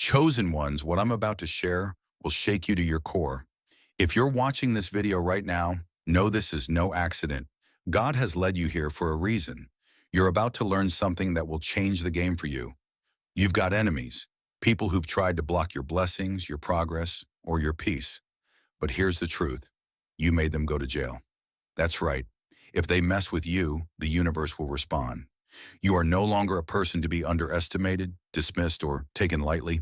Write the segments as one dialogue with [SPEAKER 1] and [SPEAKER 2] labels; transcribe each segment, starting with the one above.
[SPEAKER 1] Chosen ones, what I'm about to share will shake you to your core. If you're watching this video right now, know this is no accident. God has led you here for a reason. You're about to learn something that will change the game for you. You've got enemies, people who've tried to block your blessings, your progress, or your peace. But here's the truth. You made them go to jail. That's right. If they mess with you, the universe will respond. You are no longer a person to be underestimated, dismissed, or taken lightly.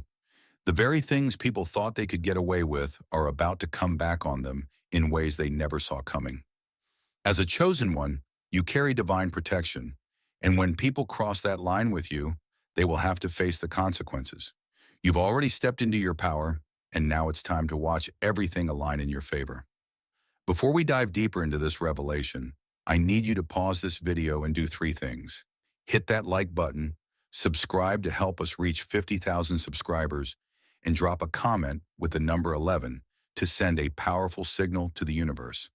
[SPEAKER 1] The very things people thought they could get away with are about to come back on them in ways they never saw coming. As a chosen one, you carry divine protection, and when people cross that line with you, they will have to face the consequences. You've already stepped into your power, and now it's time to watch everything align in your favor. Before we dive deeper into this revelation, I need you to pause this video and do three things. Hit that like button, subscribe to help us reach 50,000 subscribers, and drop a comment with the number 11 to send a powerful signal to the universe.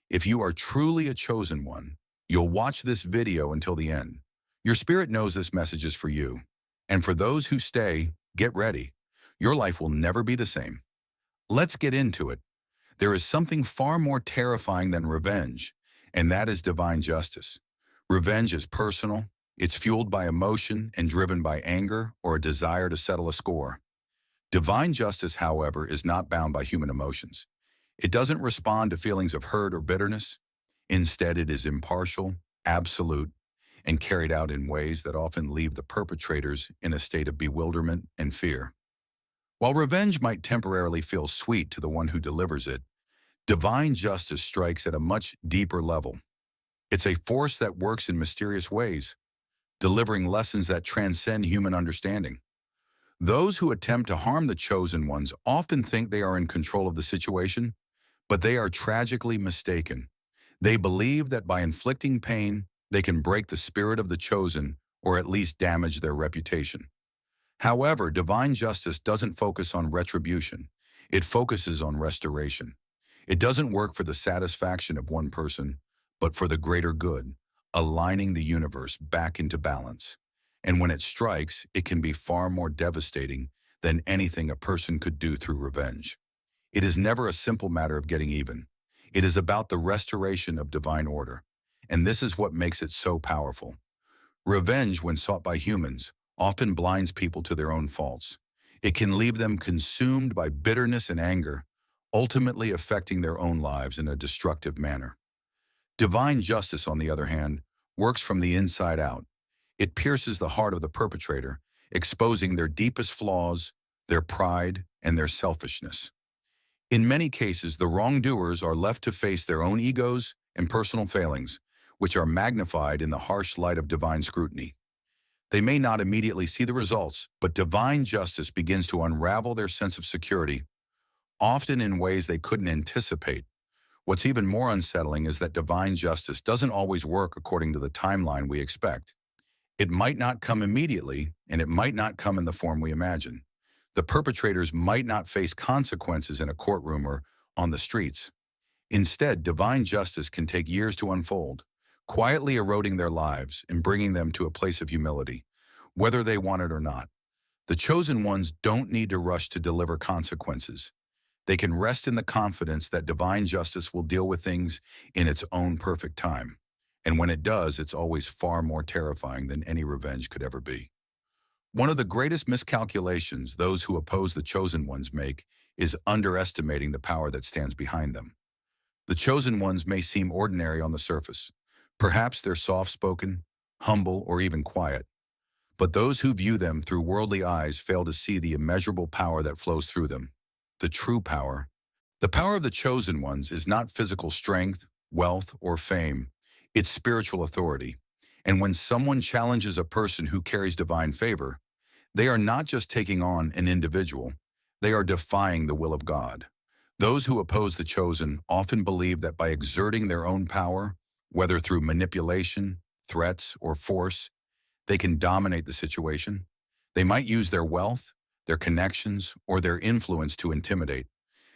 [SPEAKER 1] If you are truly a chosen one, you'll watch this video until the end. Your spirit knows this message is for you. And for those who stay, get ready. Your life will never be the same. Let's get into it. There is something far more terrifying than revenge, and that is divine justice. Revenge is personal. It's fueled by emotion and driven by anger or a desire to settle a score. Divine justice, however, is not bound by human emotions. It doesn't respond to feelings of hurt or bitterness. Instead, it is impartial, absolute, and carried out in ways that often leave the perpetrators in a state of bewilderment and fear. While revenge might temporarily feel sweet to the one who delivers it, divine justice strikes at a much deeper level. It's a force that works in mysterious ways, delivering lessons that transcend human understanding. Those who attempt to harm the chosen ones often think they are in control of the situation, but they are tragically mistaken. They believe that by inflicting pain, they can break the spirit of the chosen or at least damage their reputation. However, divine justice doesn't focus on retribution. It focuses on restoration. It doesn't work for the satisfaction of one person, but for the greater good, aligning the universe back into balance. And when it strikes, it can be far more devastating than anything a person could do through revenge. It is never a simple matter of getting even. It is about the restoration of divine order. And this is what makes it so powerful. Revenge, when sought by humans, often blinds people to their own faults. It can leave them consumed by bitterness and anger, ultimately affecting their own lives in a destructive manner. Divine justice, on the other hand, works from the inside out. It pierces the heart of the perpetrator, exposing their deepest flaws, their pride, and their selfishness. In many cases, the wrongdoers are left to face their own egos and personal failings, which are magnified in the harsh light of divine scrutiny. They may not immediately see the results, but divine justice begins to unravel their sense of security, often in ways they couldn't anticipate. What's even more unsettling is that divine justice doesn't always work according to the timeline we expect. It might not come immediately, and it might not come in the form we imagine. The perpetrators might not face consequences in a courtroom or on the streets. Instead, divine justice can take years to unfold, quietly eroding their lives and bringing them to a place of humility, whether they want it or not. The chosen ones don't need to rush to deliver consequences. They can rest in the confidence that divine justice will deal with things in its own perfect time. And when it does, it's always far more terrifying than any revenge could ever be. One of the greatest miscalculations those who oppose the chosen ones make is underestimating the power that stands behind them. The chosen ones may seem ordinary on the surface. Perhaps they're soft-spoken, humble, or even quiet. But those who view them through worldly eyes fail to see the immeasurable power that flows through them. The true power. The power of the chosen ones is not physical strength, wealth, or fame. It's spiritual authority. And when someone challenges a person who carries divine favor, they are not just taking on an individual, they are defying the will of God. Those who oppose the chosen often believe that by exerting their own power, whether through manipulation, threats, or force, they can dominate the situation. They might use their wealth, their connections, or their influence to intimidate.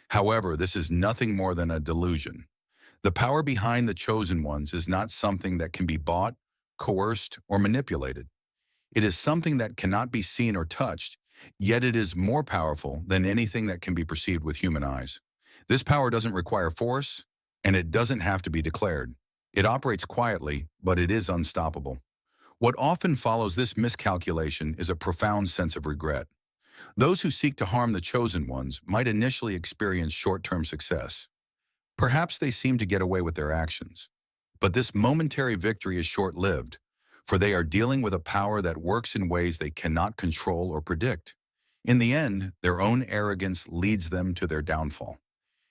[SPEAKER 1] However, this is nothing more than a delusion. The power behind the chosen ones is not something that can be bought, coerced, or manipulated. It is something that cannot be seen or touched, Yet it is more powerful than anything that can be perceived with human eyes. This power doesn't require force, and it doesn't have to be declared. It operates quietly, but it is unstoppable. What often follows this miscalculation is a profound sense of regret. Those who seek to harm the chosen ones might initially experience short-term success. Perhaps they seem to get away with their actions. But this momentary victory is short-lived, for they are dealing with a power that works in ways they cannot control or predict. In the end, their own arrogance leads them to their downfall.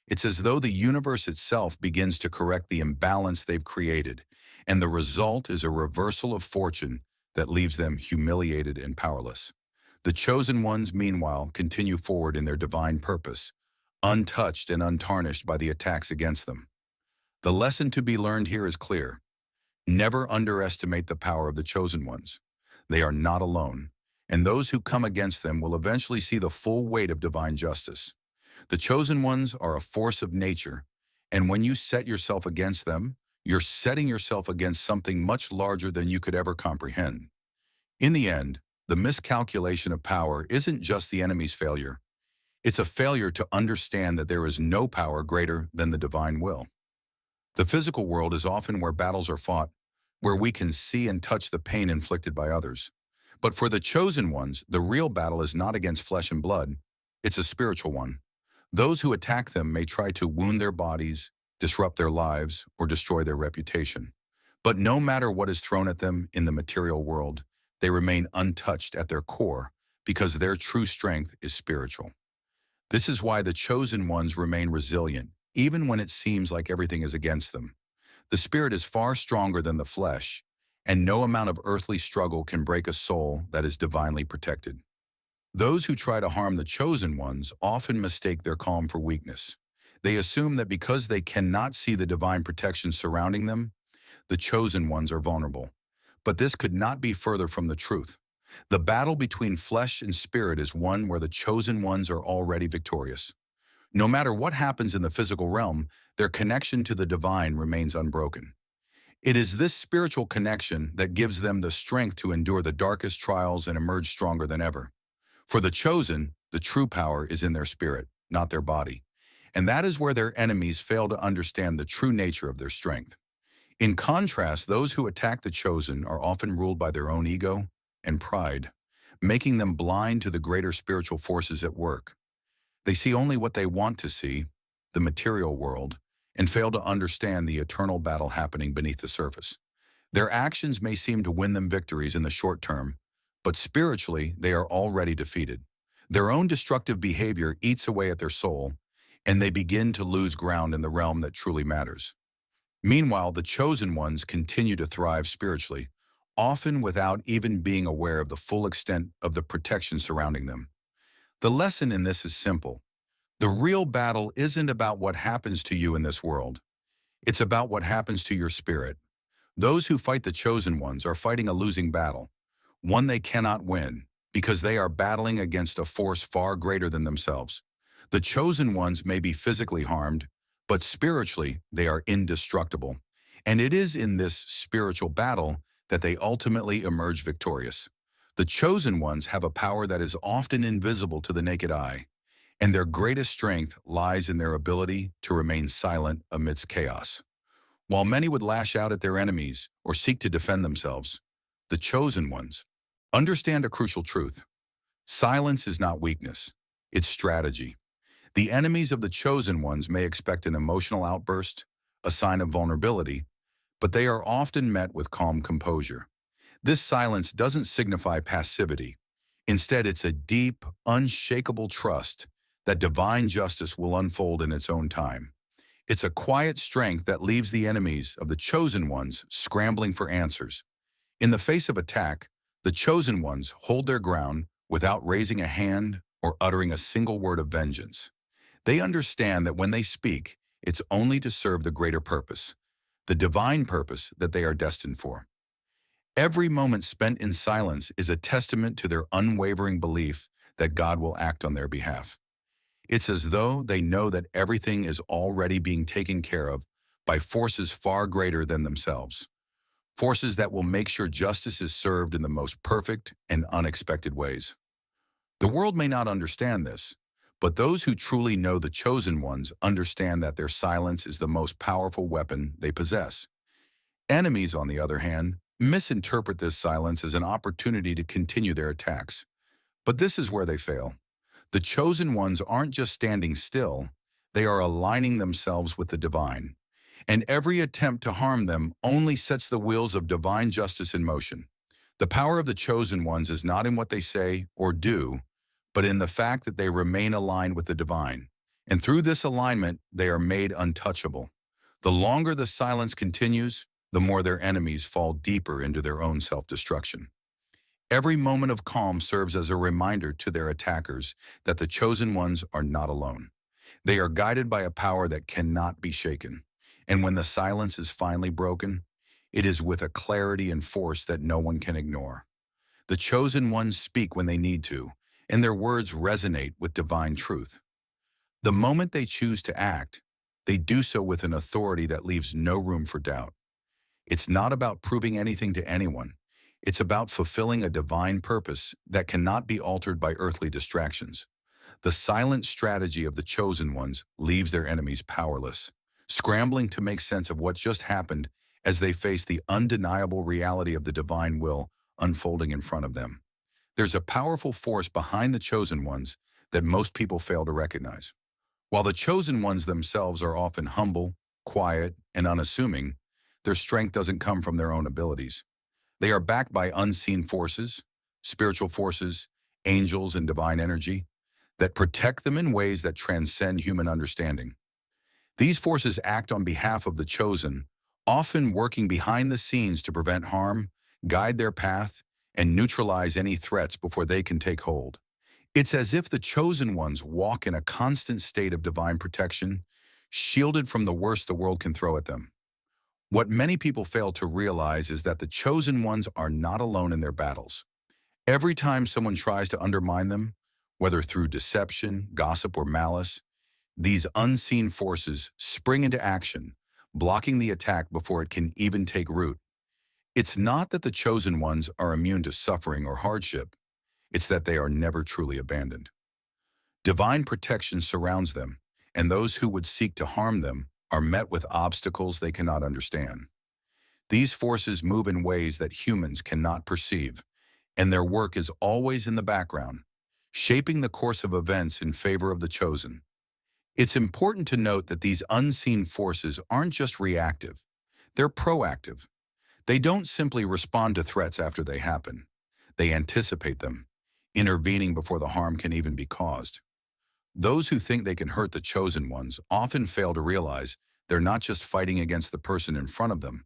[SPEAKER 1] It's as though the universe itself begins to correct the imbalance they've created, and the result is a reversal of fortune that leaves them humiliated and powerless. The chosen ones, meanwhile, continue forward in their divine purpose, untouched and untarnished by the attacks against them. The lesson to be learned here is clear. Never underestimate the power of the chosen ones. They are not alone, and those who come against them will eventually see the full weight of divine justice. The chosen ones are a force of nature, and when you set yourself against them, you're setting yourself against something much larger than you could ever comprehend. In the end, the miscalculation of power isn't just the enemy's failure. It's a failure to understand that there is no power greater than the divine will. The physical world is often where battles are fought, where we can see and touch the pain inflicted by others. But for the chosen ones, the real battle is not against flesh and blood, it's a spiritual one. Those who attack them may try to wound their bodies, disrupt their lives, or destroy their reputation. But no matter what is thrown at them in the material world, they remain untouched at their core because their true strength is spiritual. This is why the chosen ones remain resilient, even when it seems like everything is against them. The spirit is far stronger than the flesh, and no amount of earthly struggle can break a soul that is divinely protected. Those who try to harm the chosen ones often mistake their calm for weakness. They assume that because they cannot see the divine protection surrounding them, the chosen ones are vulnerable. But this could not be further from the truth. The battle between flesh and spirit is one where the chosen ones are already victorious. No matter what happens in the physical realm, their connection to the divine remains unbroken. It is this spiritual connection that gives them the strength to endure the darkest trials and emerge stronger than ever. For the chosen, the true power is in their spirit, not their body. And that is where their enemies fail to understand the true nature of their strength. In contrast, those who attack the chosen are often ruled by their own ego and pride, making them blind to the greater spiritual forces at work. They see only what they want to see, the material world, and fail to understand the eternal battle happening beneath the surface. Their actions may seem to win them victories in the short term, but spiritually they are already defeated. Their own destructive behavior eats away at their soul, and they begin to lose ground in the realm that truly matters. Meanwhile, the chosen ones continue to thrive spiritually, often without even being aware of the full extent of the protection surrounding them. The lesson in this is simple. The real battle isn't about what happens to you in this world. It's about what happens to your spirit. Those who fight the chosen ones are fighting a losing battle, one they cannot win, because they are battling against a force far greater than themselves. The chosen ones may be physically harmed, but spiritually they are indestructible. And it is in this spiritual battle that they ultimately emerge victorious. The chosen ones have a power that is often invisible to the naked eye, and their greatest strength lies in their ability to remain silent amidst chaos. While many would lash out at their enemies or seek to defend themselves, the chosen ones understand a crucial truth. Silence is not weakness, it's strategy. The enemies of the chosen ones may expect an emotional outburst, a sign of vulnerability, but they are often met with calm composure. This silence doesn't signify passivity. Instead, it's a deep, unshakable trust that divine justice will unfold in its own time. It's a quiet strength that leaves the enemies of the chosen ones scrambling for answers. In the face of attack, the chosen ones hold their ground without raising a hand or uttering a single word of vengeance. They understand that when they speak, it's only to serve the greater purpose, the divine purpose that they are destined for. Every moment spent in silence is a testament to their unwavering belief that God will act on their behalf. It's as though they know that everything is already being taken care of by forces far greater than themselves, forces that will make sure justice is served in the most perfect and unexpected ways. The world may not understand this, but those who truly know the chosen ones understand that their silence is the most powerful weapon they possess. Enemies, on the other hand, misinterpret this silence as an opportunity to continue their attacks. But this is where they fail. The chosen ones aren't just standing still, they are aligning themselves with the divine. And every attempt to harm them only sets the wheels of divine justice in motion. The power of the chosen ones is not in what they say or do, but in the fact that they remain aligned with the divine. And through this alignment, they are made untouchable. The longer the silence continues, the more their enemies fall deeper into their own self-destruction. Every moment of calm serves as a reminder to their attackers that the chosen ones are not alone. They are guided by a power that cannot be shaken. And when the silence is finally broken, it is with a clarity and force that no one can ignore. The chosen ones speak when they need to, and their words resonate with divine truth. The moment they choose to act, they do so with an authority that leaves no room for doubt. It's not about proving anything to anyone. It's about fulfilling a divine purpose that cannot be altered by earthly distractions. The silent strategy of the chosen ones leaves their enemies powerless, scrambling to make sense of what just happened as they face the undeniable reality of the divine will unfolding in front of them. There's a powerful force behind the chosen ones that most people fail to recognize. While the chosen ones themselves are often humble, quiet, and unassuming, their strength doesn't come from their own abilities. They are backed by unseen forces, spiritual forces, angels, and divine energy that protect them in ways that transcend human understanding. These forces act on behalf of the chosen, often working behind the scenes to prevent harm, guide their path, and neutralize any threats before they can take hold. It's as if the chosen ones walk in a constant state of divine protection, shielded from the worst the world can throw at them. What many people fail to realize is that the chosen ones are not alone in their battles. Every time someone tries to undermine them, whether through deception, gossip, or malice, these unseen forces spring into action, blocking the attack before it can even take root. It's not that the chosen ones are immune to suffering or hardship. It's that they are never truly abandoned. Divine protection surrounds them, and those who would seek to harm them are met with obstacles they cannot understand. These forces move in ways that humans cannot perceive, and their work is always in the background, shaping the course of events in favor of the chosen. It's important to note that these unseen forces aren't just reactive, they're proactive. They don't simply respond to threats after they happen. They anticipate them, intervening before the harm can even be caused. Those who think they can hurt the chosen ones often fail to realize they're not just fighting against the person in front of them,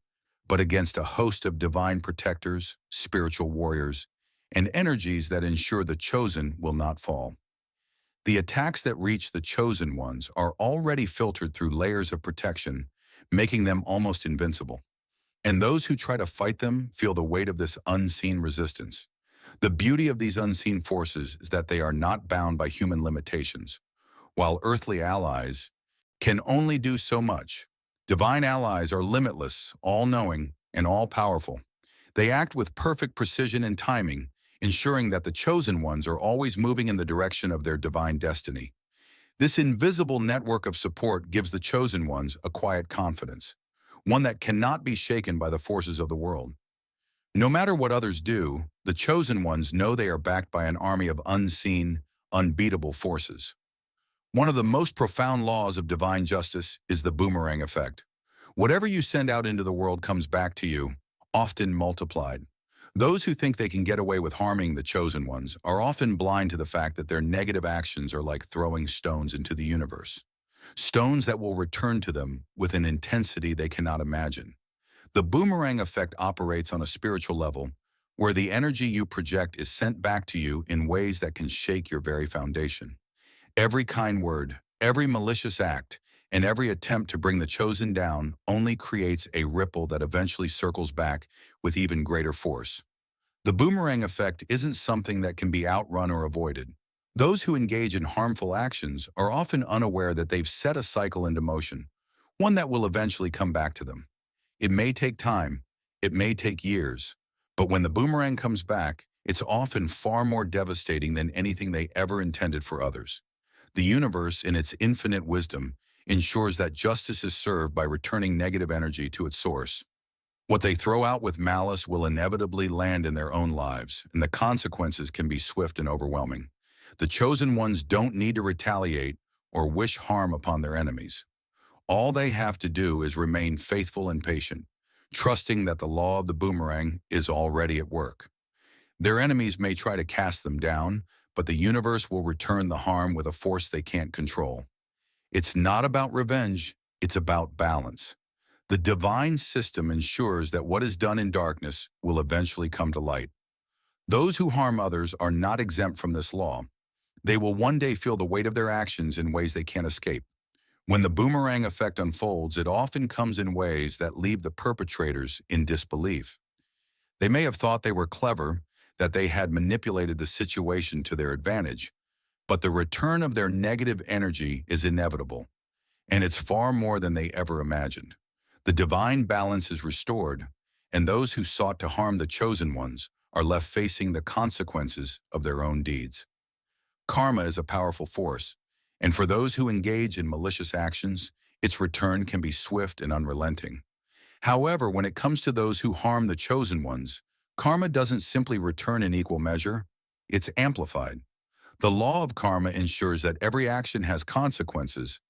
[SPEAKER 1] but against a host of divine protectors, spiritual warriors, and energies that ensure the chosen will not fall. The attacks that reach the chosen ones are already filtered through layers of protection, making them almost invincible. And those who try to fight them feel the weight of this unseen resistance. The beauty of these unseen forces is that they are not bound by human limitations. While earthly allies can only do so much, divine allies are limitless, all-knowing, and all-powerful. They act with perfect precision and timing, ensuring that the chosen ones are always moving in the direction of their divine destiny. This invisible network of support gives the chosen ones a quiet confidence, one that cannot be shaken by the forces of the world. No matter what others do, the chosen ones know they are backed by an army of unseen, unbeatable forces. One of the most profound laws of divine justice is the boomerang effect. Whatever you send out into the world comes back to you, often multiplied. Those who think they can get away with harming the chosen ones are often blind to the fact that their negative actions are like throwing stones into the universe. Stones that will return to them with an intensity they cannot imagine. The boomerang effect operates on a spiritual level, where the energy you project is sent back to you in ways that can shake your very foundation. Every kind word, every malicious act, and every attempt to bring the chosen down only creates a ripple that eventually circles back with even greater force. The boomerang effect isn't something that can be outrun or avoided. Those who engage in harmful actions are often unaware that they've set a cycle into motion, one that will eventually come back to them. It may take time, it may take years, but when the boomerang comes back, it's often far more devastating than anything they ever intended for others. The universe, in its infinite wisdom, ensures that justice is served by returning negative energy to its source. What they throw out with malice will inevitably land in their own lives, and the consequences can be swift and overwhelming. The chosen ones don't need to retaliate or wish harm upon their enemies. All they have to do is remain faithful and patient, trusting that the law of the boomerang is already at work. Their enemies may try to cast them down, but the universe will return the harm with a force they can't control. It's not about revenge, it's about balance. The divine system ensures that what is done in darkness will eventually come to light. Those who harm others are not exempt from this law. They will one day feel the weight of their actions in ways they can't escape. When the boomerang effect unfolds, it often comes in ways that leave the perpetrators in disbelief. They may have thought they were clever, that they had manipulated the situation to their advantage, but the return of their negative energy is inevitable, and it's far more than they ever imagined. The divine balance is restored, and those who sought to harm the chosen ones are left facing the consequences of their own deeds. Karma is a powerful force, and for those who engage in malicious actions, its return can be swift and unrelenting. However, when it comes to those who harm the chosen ones, karma doesn't simply return in equal measure, it's amplified. The law of karma ensures that every action has consequences,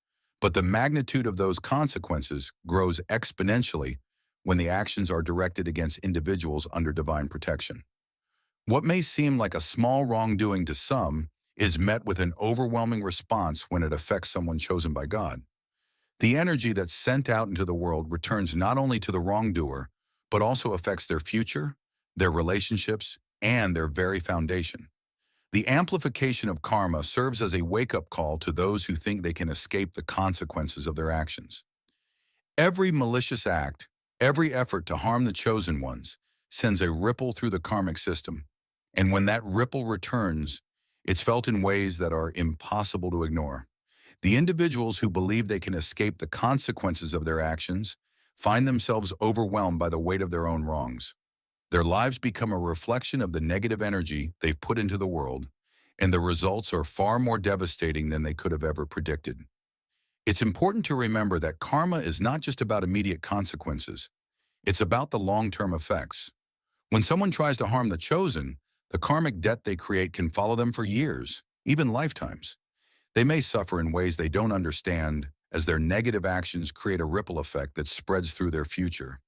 [SPEAKER 1] but the magnitude of those consequences grows exponentially when the actions are directed against individuals under divine protection. What may seem like a small wrongdoing to some is met with an overwhelming response when it affects someone chosen by God. The energy that's sent out into the world returns not only to the wrongdoer, but also affects their future, their relationships, and their very foundation. The amplification of karma serves as a wake-up call to those who think they can escape the consequences of their actions. Every malicious act, every effort to harm the chosen ones, sends a ripple through the karmic system, and when that ripple returns, it's felt in ways that are impossible to ignore. The individuals who believe they can escape the consequences of their actions find themselves overwhelmed by the weight of their own wrongs. Their lives become a reflection of the negative energy they've put into the world, and the results are far more devastating than they could have ever predicted. It's important to remember that karma is not just about immediate consequences. It's about the long-term effects. When someone tries to harm the chosen, the karmic debt they create can follow them for years, even lifetimes. They may suffer in ways they don't understand, as their negative actions create a ripple effect that spreads through their future.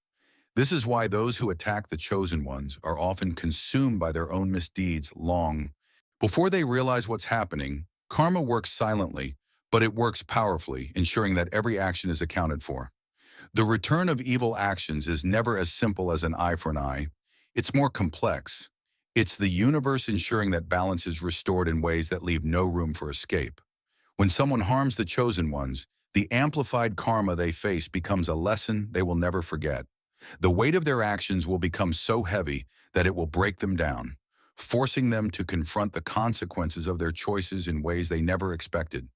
[SPEAKER 1] This is why those who attack the chosen ones are often consumed by their own misdeeds long before they realize what's happening. Karma works silently, but it works powerfully, ensuring that every action is accounted for. The return of evil actions is never as simple as an eye for an eye. It's more complex. It's the universe ensuring that balance is restored in ways that leave no room for escape. When someone harms the chosen ones, the amplified karma they face becomes a lesson they will never forget. The weight of their actions will become so heavy that it will break them down, forcing them to confront the consequences of their choices in ways they never expected.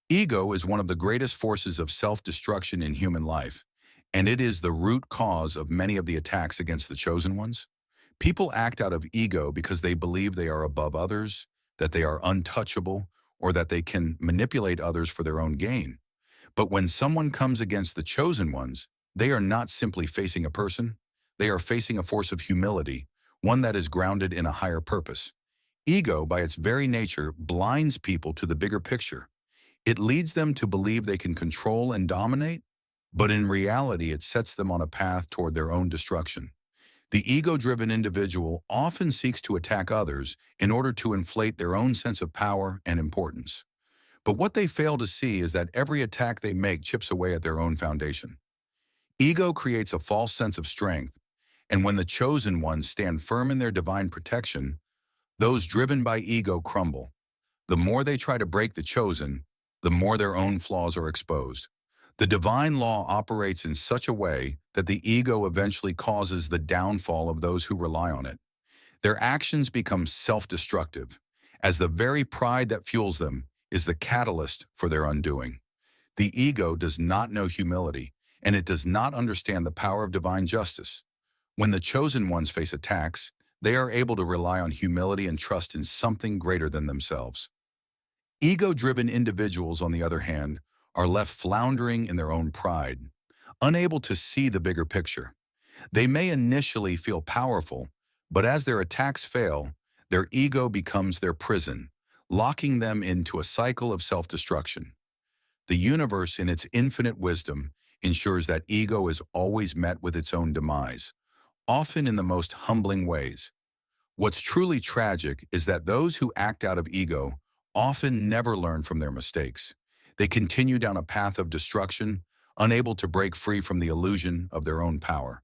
[SPEAKER 1] Ego is one of the greatest forces of self-destruction in human life, and it is the root cause of many of the attacks against the chosen ones. People act out of ego because they believe they are above others, that they are untouchable, or that they can manipulate others for their own gain. But when someone comes against the chosen ones, they are not simply facing a person, they are facing a force of humility, one that is grounded in a higher purpose. Ego, by its very nature, blinds people to the bigger picture. It leads them to believe they can control and dominate, but in reality it sets them on a path toward their own destruction. The ego-driven individual often seeks to attack others in order to inflate their own sense of power and importance. But what they fail to see is that every attack they make chips away at their own foundation. Ego creates a false sense of strength, and when the chosen ones stand firm in their divine protection, those driven by ego crumble. The more they try to break the chosen, the more their own flaws are exposed. The divine law operates in such a way that the ego eventually causes the downfall of those who rely on it. Their actions become self-destructive, as the very pride that fuels them is the catalyst for their undoing. The ego does not know humility, and it does not understand the power of divine justice. When the chosen ones face attacks, They are able to rely on humility and trust in something greater than themselves. Ego-driven individuals, on the other hand, are left floundering in their own pride, unable to see the bigger picture. They may initially feel powerful, but as their attacks fail, their ego becomes their prison, locking them into a cycle of self-destruction. The universe, in its infinite wisdom, ensures that ego is always met with its own demise, often in the most humbling ways. What's truly tragic is that those who act out of ego often never learn from their mistakes. They continue down a path of destruction, unable to break free from the illusion of their own power.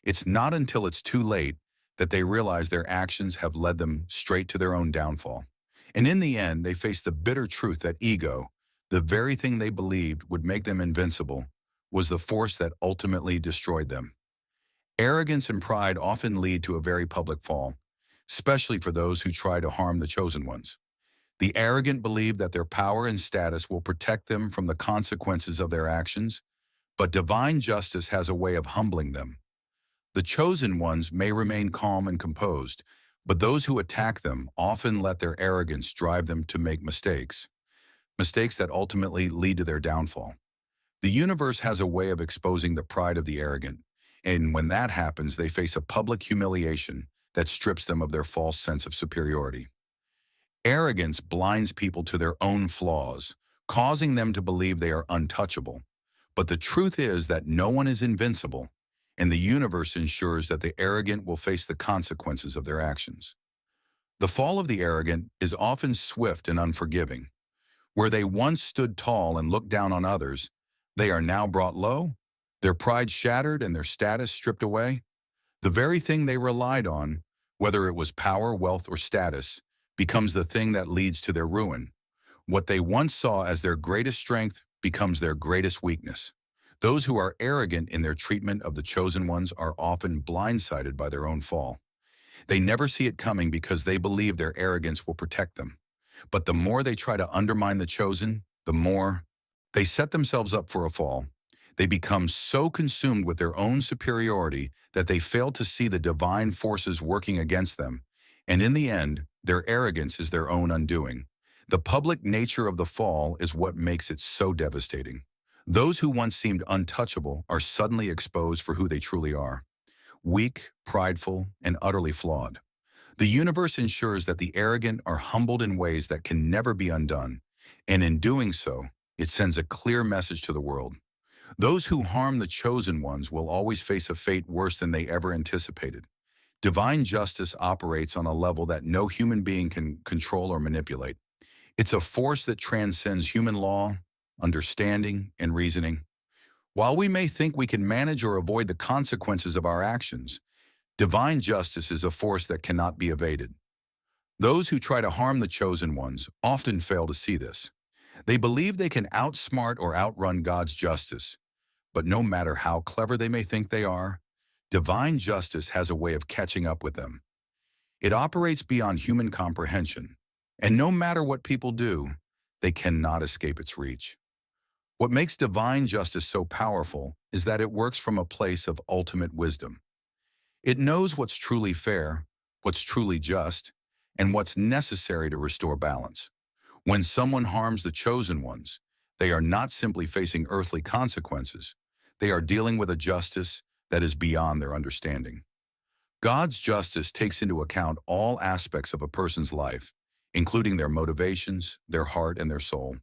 [SPEAKER 1] It's not until it's too late that they realize their actions have led them straight to their own downfall. And in the end, they face the bitter truth that ego, the very thing they believed would make them invincible, was the force that ultimately destroyed them. Arrogance and pride often lead to a very public fall, especially for those who try to harm the chosen ones. The arrogant believe that their power and status will protect them from the consequences of their actions, but divine justice has a way of humbling them. The chosen ones may remain calm and composed, but those who attack them often let their arrogance drive them to make mistakes that ultimately lead to their downfall. The universe has a way of exposing the pride of the arrogant, and when that happens, they face a public humiliation that strips them of their false sense of superiority. Arrogance blinds people to their own flaws, causing them to believe they are untouchable. But the truth is that no one is invincible, and the universe ensures that the arrogant will face the consequences of their actions. The fall of the arrogant is often swift and unforgiving. Where they once stood tall and looked down on others, they are now brought low, their pride shattered and their status stripped away. The very thing they relied on, whether it was power, wealth, or status, becomes the thing that leads to their ruin. What they once saw as their greatest strength becomes their greatest weakness. Those who are arrogant in their treatment of the chosen ones are often blindsided by their own fall. They never see it coming because they believe their arrogance will protect them. But the more they try to undermine the chosen, the more they set themselves up for a fall. They become so consumed with their own superiority that they fail to see the divine forces working against them. And in the end, their arrogance is their own undoing. The public nature of the fall is what makes it so devastating. Those who once seemed untouchable are suddenly exposed for who they truly are: weak, prideful, and utterly flawed. The universe ensures that the arrogant are humbled in ways that can never be undone, and in doing so, it sends a clear message to the world. Those who harm the chosen ones will always face a fate worse than they ever anticipated. Divine justice operates on a level that no human being can control or manipulate. It's a force that transcends human law, understanding, and reasoning. While we may think we can manage or avoid the consequences of our actions, divine justice is a force that cannot be evaded. Those who try to harm the chosen ones often fail to see this. They believe they can outsmart or outrun God's justice, but no matter how clever they may think they are, divine justice has a way of catching up with them. It operates beyond human comprehension, and no matter what people do, they cannot escape its reach. What makes divine justice so powerful is that it works from a place of ultimate wisdom. It knows what's truly fair, what's truly just, and what's necessary to restore balance. When someone harms the chosen ones, they are not simply facing earthly consequences. They are dealing with a justice that is beyond their understanding. God's justice takes into account all aspects of a person's life, including their motivations, their heart, and their soul.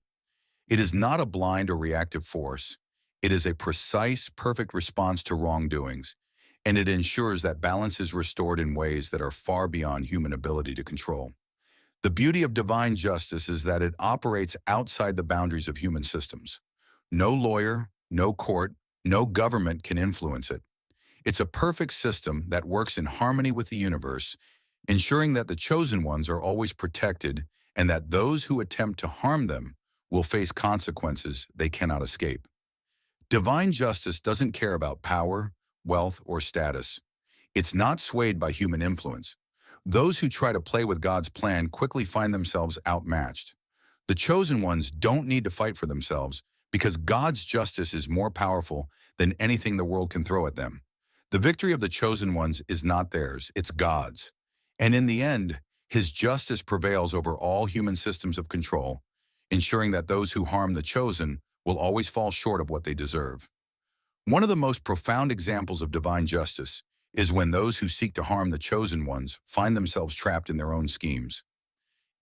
[SPEAKER 1] It is not a blind or reactive force. It is a precise, perfect response to wrongdoings, and it ensures that balance is restored in ways that are far beyond human ability to control. The beauty of divine justice is that it operates outside the boundaries of human systems. No lawyer, no court, no government can influence it. It's a perfect system that works in harmony with the universe, ensuring that the chosen ones are always protected and that those who attempt to harm them will face consequences they cannot escape. Divine justice doesn't care about power, wealth, or status. It's not swayed by human influence. Those who try to play with God's plan quickly find themselves outmatched. The chosen ones don't need to fight for themselves because God's justice is more powerful than anything the world can throw at them. The victory of the chosen ones is not theirs, it's God's. And in the end, his justice prevails over all human systems of control, ensuring that those who harm the chosen will always fall short of what they deserve. One of the most profound examples of divine justice is when those who seek to harm the chosen ones find themselves trapped in their own schemes.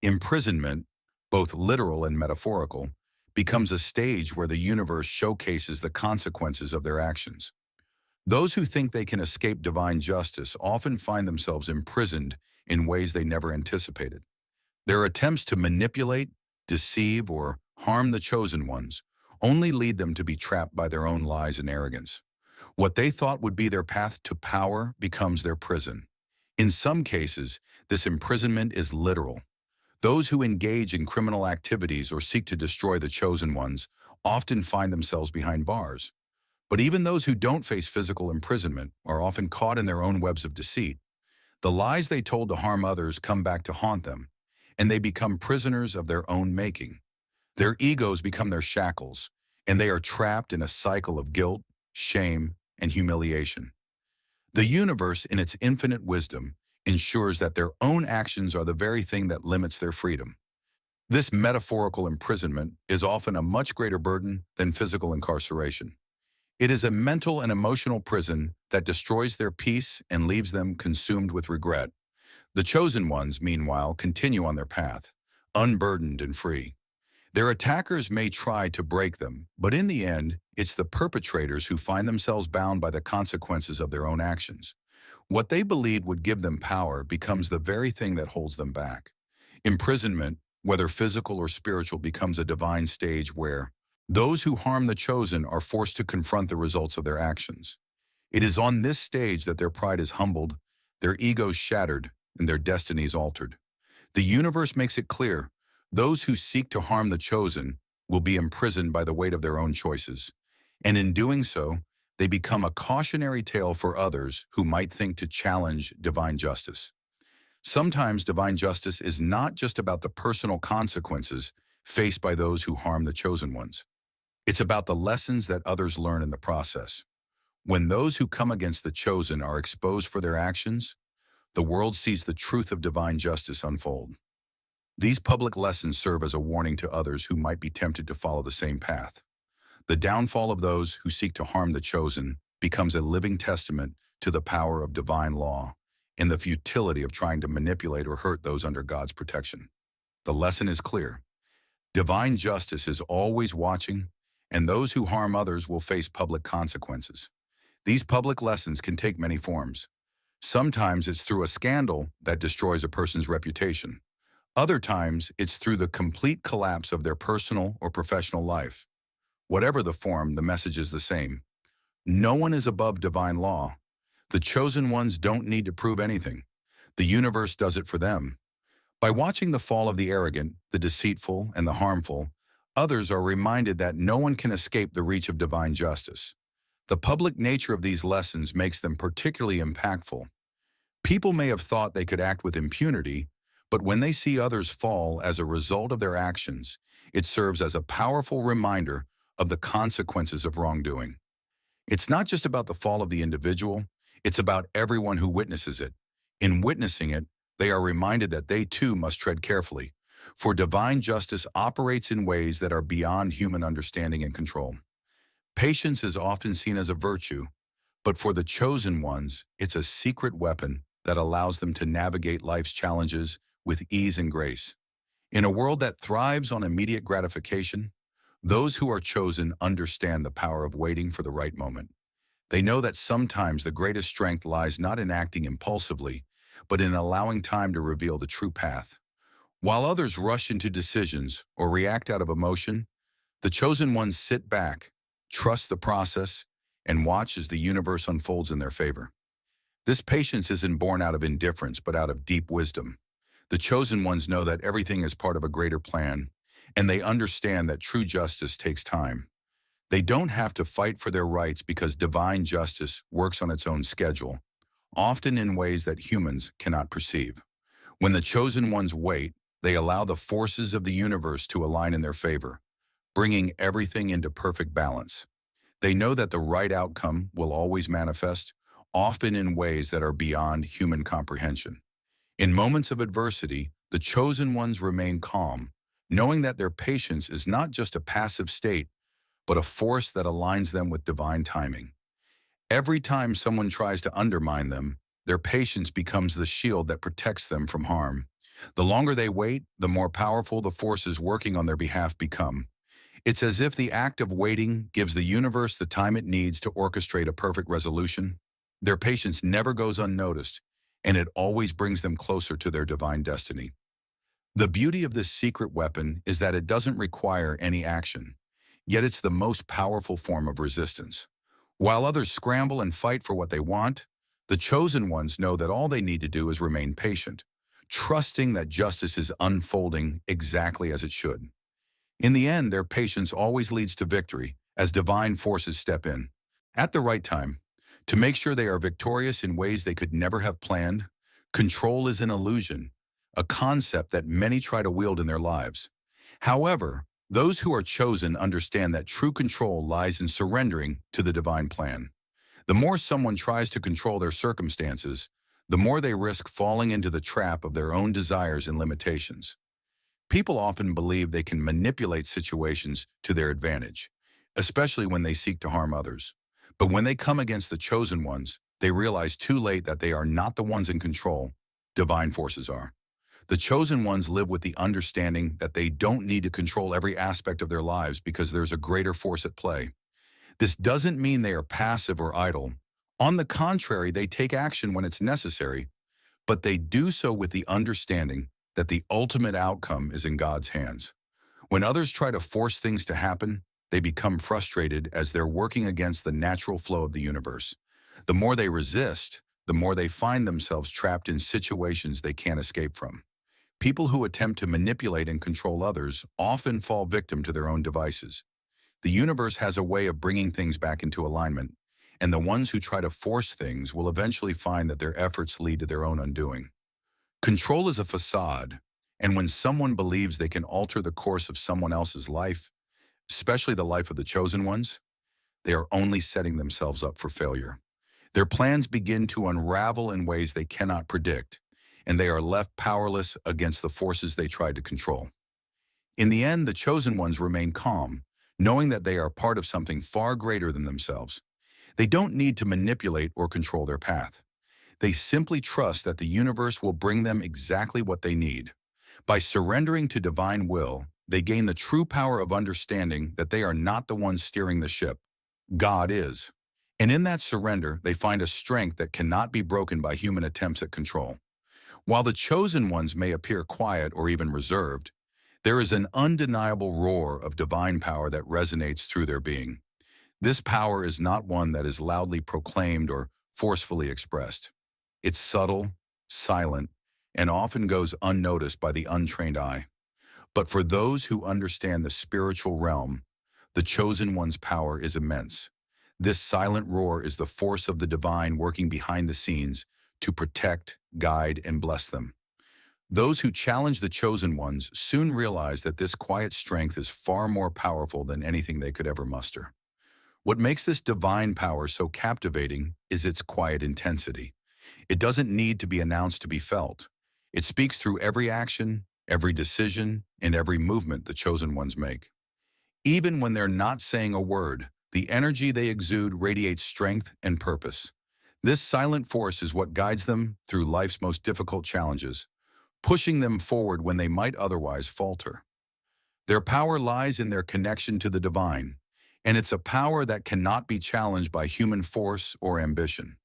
[SPEAKER 1] Imprisonment, both literal and metaphorical, becomes a stage where the universe showcases the consequences of their actions. Those who think they can escape divine justice often find themselves imprisoned in ways they never anticipated. Their attempts to manipulate, deceive, or harm the chosen ones only lead them to be trapped by their own lies and arrogance. What they thought would be their path to power becomes their prison. In some cases, this imprisonment is literal. Those who engage in criminal activities or seek to destroy the chosen ones often find themselves behind bars. But even those who don't face physical imprisonment are often caught in their own webs of deceit. The lies they told to harm others come back to haunt them, and they become prisoners of their own making. Their egos become their shackles, and they are trapped in a cycle of guilt, shame, and humiliation. The universe, in its infinite wisdom, ensures that their own actions are the very thing that limits their freedom. This metaphorical imprisonment is often a much greater burden than physical incarceration. It is a mental and emotional prison that destroys their peace and leaves them consumed with regret. The chosen ones, meanwhile, continue on their path, unburdened and free. Their attackers may try to break them, but in the end, it's the perpetrators who find themselves bound by the consequences of their own actions. What they believed would give them power becomes the very thing that holds them back. Imprisonment, whether physical or spiritual, becomes a divine stage where those who harm the chosen are forced to confront the results of their actions. It is on this stage that their pride is humbled, their egos shattered, and their destinies altered. The universe makes it clear, those who seek to harm the chosen will be imprisoned by the weight of their own choices. And in doing so, they become a cautionary tale for others who might think to challenge divine justice. Sometimes divine justice is not just about the personal consequences faced by those who harm the chosen ones. It's about the lessons that others learn in the process. When those who come against the chosen are exposed for their actions, the world sees the truth of divine justice unfold. These public lessons serve as a warning to others who might be tempted to follow the same path. The downfall of those who seek to harm the chosen becomes a living testament to the power of divine law and the futility of trying to manipulate or hurt those under God's protection. The lesson is clear. Divine justice is always watching, and those who harm others will face public consequences. These public lessons can take many forms. Sometimes it's through a scandal that destroys a person's reputation. Other times, it's through the complete collapse of their personal or professional life. Whatever the form, the message is the same. No one is above divine law. The chosen ones don't need to prove anything. The universe does it for them. By watching the fall of the arrogant, the deceitful, and the harmful, others are reminded that no one can escape the reach of divine justice. The public nature of these lessons makes them particularly impactful. People may have thought they could act with impunity, but when they see others fall as a result of their actions, it serves as a powerful reminder of the consequences of wrongdoing. It's not just about the fall of the individual, it's about everyone who witnesses it. In witnessing it, they are reminded that they too must tread carefully, for divine justice operates in ways that are beyond human understanding and control. Patience is often seen as a virtue, but for the chosen ones, it's a secret weapon that allows them to navigate life's challenges with ease and grace. In a world that thrives on immediate gratification, those who are chosen understand the power of waiting for the right moment. They know that sometimes the greatest strength lies not in acting impulsively, but in allowing time to reveal the true path. While others rush into decisions or react out of emotion, the chosen ones sit back, trust the process, and watch as the universe unfolds in their favor. This patience isn't born out of indifference, but out of deep wisdom. The chosen ones know that everything is part of a greater plan, and they understand that true justice takes time. They don't have to fight for their rights because divine justice works on its own schedule, often in ways that humans cannot perceive. When the chosen ones wait, they allow the forces of the universe to align in their favor, bringing everything into perfect balance. They know that the right outcome will always manifest, often in ways that are beyond human comprehension. In moments of adversity, the chosen ones remain calm, knowing that their patience is not just a passive state, but a force that aligns them with divine timing. Every time someone tries to undermine them, their patience becomes the shield that protects them from harm. The longer they wait, the more powerful the forces working on their behalf become. It's as if the act of waiting gives the universe the time it needs to orchestrate a perfect resolution. Their patience never goes unnoticed, and it always brings them closer to their divine destiny. The beauty of this secret weapon is that it doesn't require any action, yet it's the most powerful form of resistance. While others scramble and fight for what they want, the chosen ones know that all they need to do is remain patient, trusting that justice is unfolding exactly as it should. In the end, their patience always leads to victory as divine forces step in at the right time. To make sure they are victorious in ways they could never have planned, control is an illusion, a concept that many try to wield in their lives. However, those who are chosen understand that true control lies in surrendering to the divine plan. The more someone tries to control their circumstances, the more they risk falling into the trap of their own desires and limitations. People often believe they can manipulate situations to their advantage, especially when they seek to harm others. But when they come against the chosen ones, they realize too late that they are not the ones in control. Divine forces are. The chosen ones live with the understanding that they don't need to control every aspect of their lives because there's a greater force at play. This doesn't mean they are passive or idle. On the contrary, they take action when it's necessary, but they do so with the understanding that the ultimate outcome is in God's hands. When others try to force things to happen, they become frustrated as they're working against the natural flow of the universe. The more they resist, the more they find themselves trapped in situations they can't escape from. People who attempt to manipulate and control others often fall victim to their own devices. The universe has a way of bringing things back into alignment, and the ones who try to force things will eventually find that their efforts lead to their own undoing. Control is a facade, and when someone believes they can alter the course of someone else's life, especially the life of the chosen ones, they are only setting themselves up for failure. Their plans begin to unravel in ways they cannot predict, and they are left powerless against the forces they tried to control. In the end, the chosen ones remain calm, knowing that they are part of something far greater than themselves. They don't need to manipulate or control their path. They simply trust that the universe will bring them exactly what they need. By surrendering to divine will, they gain the true power of understanding that they are not the ones steering the ship. God is. And in that surrender, they find a strength that cannot be broken by human attempts at control. While the chosen ones may appear quiet or even reserved, there is an undeniable roar of divine power that resonates through their being. This power is not one that is loudly proclaimed or forcefully expressed. It's subtle, silent, and often goes unnoticed by the untrained eye. But for those who understand the spiritual realm, the chosen one's power is immense. This silent roar is the force of the divine working behind the scenes to protect, guide, and bless them. Those who challenge the chosen ones soon realize that this quiet strength is far more powerful than anything they could ever muster. What makes this divine power so captivating is its quiet intensity. It doesn't need to be announced to be felt. It speaks through every action, every decision, and every movement the chosen ones make. Even when they're not saying a word, the energy they exude radiates strength and purpose. This silent force is what guides them through life's most difficult challenges, pushing them forward when they might otherwise falter. Their power lies in their connection to the divine, and it's a power that cannot be challenged by human force or ambition.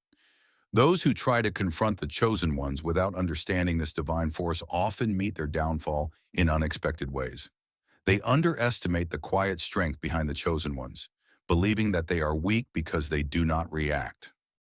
[SPEAKER 1] Those who try to confront the chosen ones without understanding this divine force often meet their downfall in unexpected ways. They underestimate the quiet strength behind the chosen ones, believing that they are weak because they do not react.